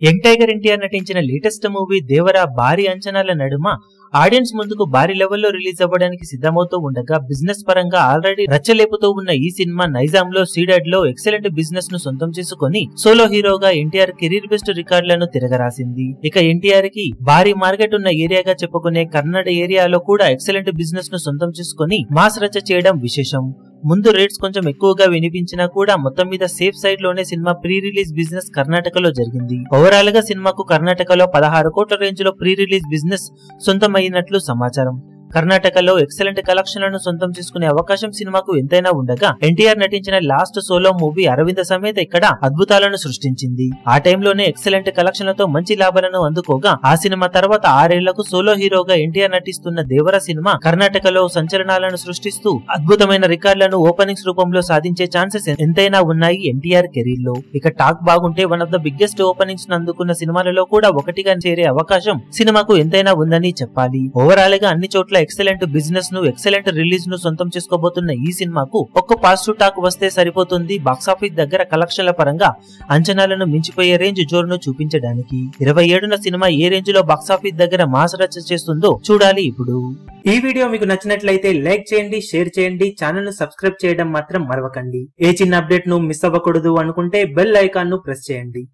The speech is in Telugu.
యంగ్ టైగర్ ఎన్టీఆర్ నటించిన లేటెస్ట్ మూవీ దేవరా భారీ అంచనాల నడుమ ఆడియన్స్ ముందుకు భారీ లెవెల్లో రిలీజ్ అవ్వడానికి సిద్ధమవుతూ ఉండగా బిజినెస్ పరంగా ఆల్రెడీ రచ్చలేపుతూ ఉన్న ఈ సినిమా నైజాంలో సీడెడ్ లో ఎక్సలెంట్ బిజినెస్ ను సొంతం చేసుకుని సోలో హీరోగా ఎన్టీఆర్ కెరీర్ బెస్ట్ రికార్డులను తిరగరాసింది. ఇక ఎన్టీఆర్ కి భారీ మార్కెట్ ఉన్న ఏరియాగా చెప్పుకునే కర్ణాటక ఏరియాలో కూడా ఎక్సలెంట్ బిజినెస్ ను సొంతం చేసుకుని మాస్ రచ్చ చేయడం విశేషం. ముందు రేట్స్ కొంచెం ఎక్కువగా వినిపించినా కూడా మొత్తం మీద సేఫ్ సైడ్ లోనే సినిమా ప్రీ రిలీజ్ బిజినెస్ కర్ణాటకలో జరిగింది. ఓవరాల్ గా సినిమాకు కర్ణాటకలో 16 కోట్ల రేంజ్ లో ప్రీ రిలీజ్ బిజినెస్ సొంతమైనట్లు సమాచారం. కర్ణాటకలో ఎక్సలెంట్ కలెక్షన్లను సొంతం చేసుకునే అవకాశం సినిమాకు ఎంతైనా ఉండగా ఎన్టీఆర్ నటించిన last solo movie Aravinda Sametha ఇక్కడ అద్భుతాలను సృష్టించింది. ఆ టైంలోనే ఎక్సలెంట్ కలెక్షన్లతో మంచి లాభాలను అందుకోగా ఆ సినిమా తర్వాత 6 ఏళ్లకు సోలో హీరోగా ఎన్టీఆర్ నటిస్తున్న దేవర సినిమా కర్ణాటకలో సంచలనాలను సృష్టిస్తూ అద్భుతమైన రికార్డులను ఓపెనింగ్స్ రూపంలో సాధించే ఛాన్సెస్ ఎంతైనా ఉన్నాయి ఎన్టీఆర్ కెరీర్ లో. ఇక టాక్ బాగుంటే one of the biggest openings అందుకున్న సినిమాలలో కూడా ఒకటిగా చేరే అవకాశం సినిమాకు ఎంతైనా ఉందని చెప్పాలి. ఓవరాల్ గా అన్ని చోట్ల ఎక్సలెంట్ బిజినెస్ ను ఎక్సలెంట్ రిలీజ్ ను సొంతం చేసుకోబోతున్న ఈ సినిమాకు ఒక్క పాజిటివ్ టాక్ వస్తే సరిపోతుంది బాక్సాఫీస్ దగ్గర కలెక్షన్ల పరంగా అంచనాలను మించిపోయే రేంజ్ జోరును చూపించడానికి. 27న సినిమా ఏ రేంజ్ లో బాక్సాఫీస్ దగ్గర మాస్ రచ్చ చేస్తుందో చూడాలి. ఇప్పుడు ఈ వీడియో మీకు నచ్చినట్లయితే లైక్ చేయండి, షేర్ చేయండి, ఛానల్ ను సబ్స్క్రైబ్ చేయడం మాత్రం మరవకండి. ఏ చిన్న అప్డేట్ ను మిస్ అవ్వకూడదు అనుకుంటే బెల్ ఐకాన్ ను ప్రెస్ చేయండి.